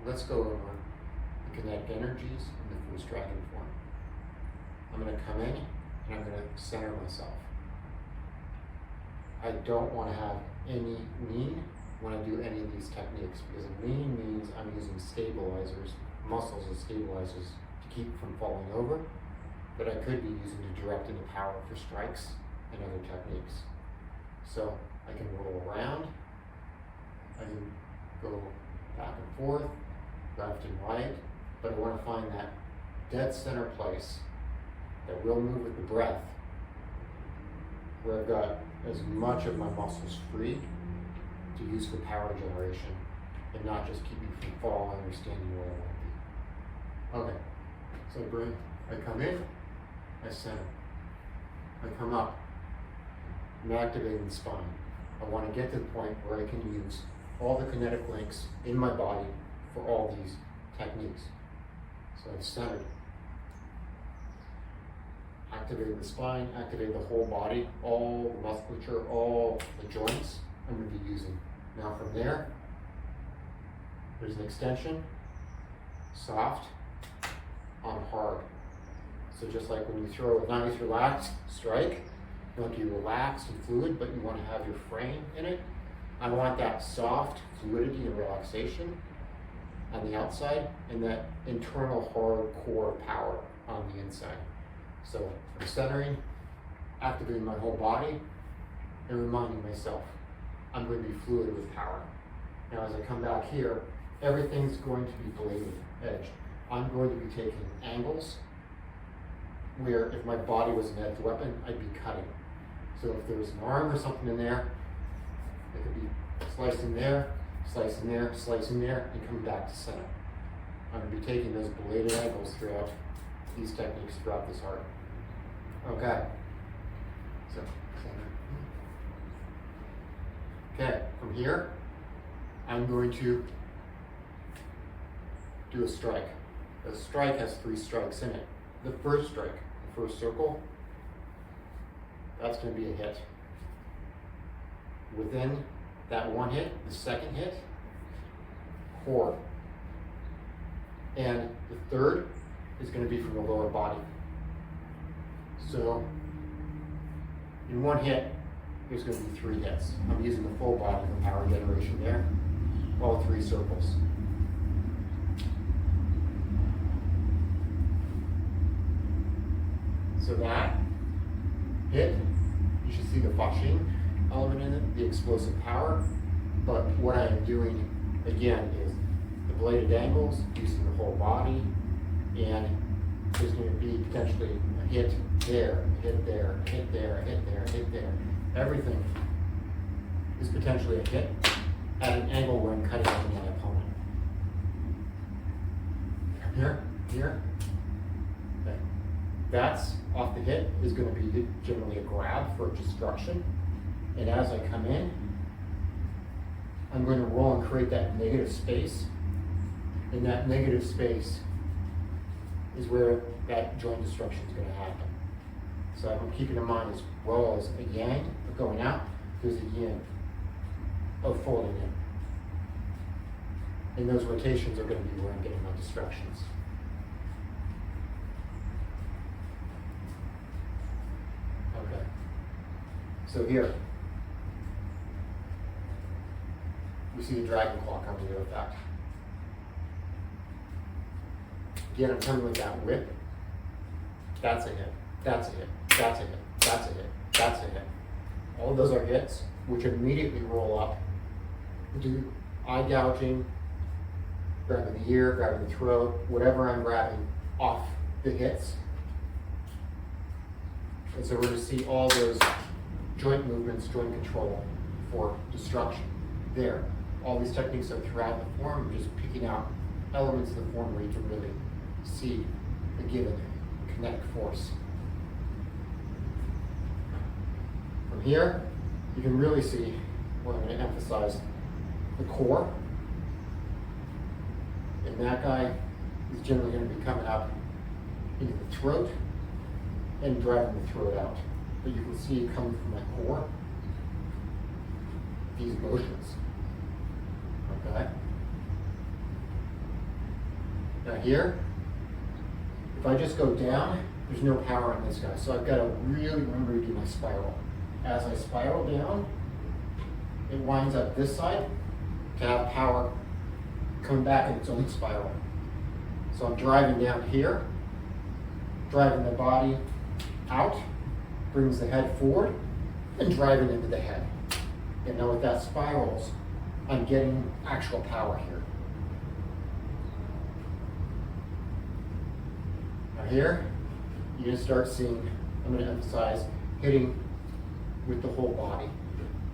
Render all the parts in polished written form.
let's go over the kinetic energies in the first dragon form. I'm going to come in and I'm going to center myself. I don't want to have any lean when I do any of these techniques, because a lean means I'm using stabilizers, muscles as stabilizers to keep from falling over, that I could be using to direct into power for strikes and other techniques. So I can roll around, I can go back and forth, left and right, but I want to find that dead center place that will move with the breath, where I've got as much of my muscles free to use for power generation and not just keep me from falling or standing where I want to be. Okay, so I come in, I center. I come up, I'm activating the spine. I want to get to the point where I can use all the kinetic links in my body for all these techniques. So I've centered. Activate the spine, activate the whole body, all the musculature, all the joints I'm going to be using. Now from there, there's an extension, soft, on hard. So just like when you throw a nice relaxed strike, you want to be relaxed and fluid, but you want to have your frame in it. I want that soft fluidity and relaxation on the outside and that internal hardcore power on the inside. So I'm centering, activating my whole body, and reminding myself I'm going to be fluid with power. Now as I come back here, everything's going to be bladed edged. I'm going to be taking angles where if my body was an edged weapon, I'd be cutting. So if there was an arm or something in there, it could be slicing there, slicing there, slicing there, and coming back to center. I'm going to be taking those bladed angles throughout these techniques throughout this art. Okay. So, okay, from here, I'm going to do a strike. A strike has 3 strikes in it. The first strike, the first circle, that's going to be a hit. Within that one hit, the second hit, core. And the third is going to be from the lower body. So in one hit, there's going to be 3 hits. I'm using the full body for power generation there, all 3 circles. So that hit, you should see the fashing element in it, the explosive power. But what I am doing again is the bladed angles, using the whole body, and there's going to be potentially a hit there, a hit there, a hit there, a hit there, a hit there. Everything is potentially a hit at an angle where I'm cutting into my opponent. Here, here. Okay. That's off the hit is going to be generally a grab for destruction. And as I come in, I'm going to roll and create that negative space. And that negative space is where that joint destruction is going to happen. So I'm keeping in mind as well as a yang of going out, there's a yin of folding in. And those rotations are going to be where I'm getting my destructions. Okay. So here, we see the dragon claw come into effect. Again, I'm coming with that whip. That's a hit. That's a hit. That's a hit. That's a hit. That's a hit. All of those are hits, which immediately roll up into eye gouging, grabbing the ear, grabbing the throat, whatever I'm grabbing off the hits. And so we're going to see all those joint movements, joint control for destruction there. All these techniques are throughout the form, just picking out elements of the form where you can really see the given kinetic force. From here, you can really see where I'm going to emphasize the core. And that guy is generally going to be coming up into the throat and driving the throat out. But you can see it coming from my core, these motions. Okay? Now here, if I just go down, there's no power on this guy. So I've got to really remember to do my spiral. As I spiral down, it winds up this side to have power coming back in its own spiral. So I'm driving down here, driving the body out, brings the head forward, and driving into the head. And now with that spirals, I'm getting actual power here. Now here, you're going to start seeing, I'm going to emphasize, hitting with the whole body.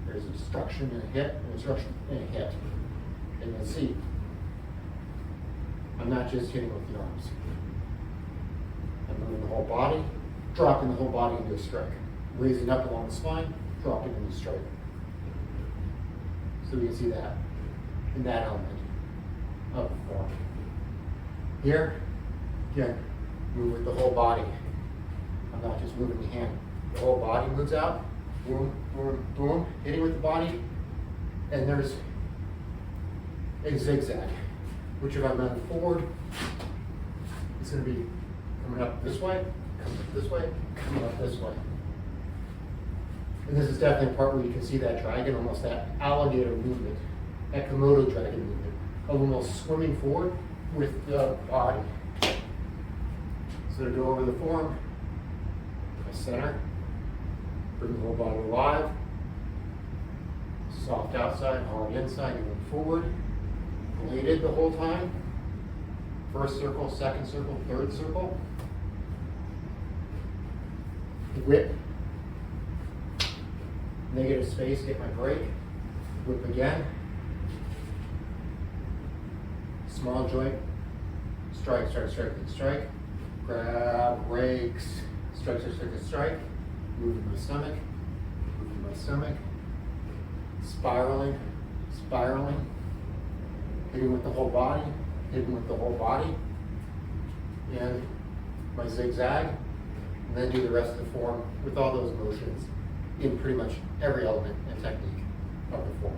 There's instruction and a hit, and instruction and a hit. And you'll see, I'm not just hitting with the arms. I'm moving the whole body, dropping the whole body into a strike. Raising up along the spine, dropping into a strike. So we can see that in that element of the form. Here, again, move with the whole body. I'm not just moving the hand. The whole body moves out, boom, boom, boom, hitting with the body, and there's a zigzag, which if I'm moving forward, it's going to be coming up this way, coming up this way, coming up this way. And this is definitely a part where you can see that dragon, almost that alligator movement, that Komodo dragon movement, of almost swimming forward with the body. So to go over the form, my center, bring the whole body alive, soft outside, hard inside, moving forward, bladed the whole time, first circle, second circle, third circle, whip, negative space, get my break, whip again, small joint, strike, strike, strike, strike, grab, breaks, strike, strike, strike, strike, moving my stomach, spiraling, spiraling, hitting with the whole body, and my zigzag, and then do the rest of the form with all those motions in pretty much every element and technique of the form.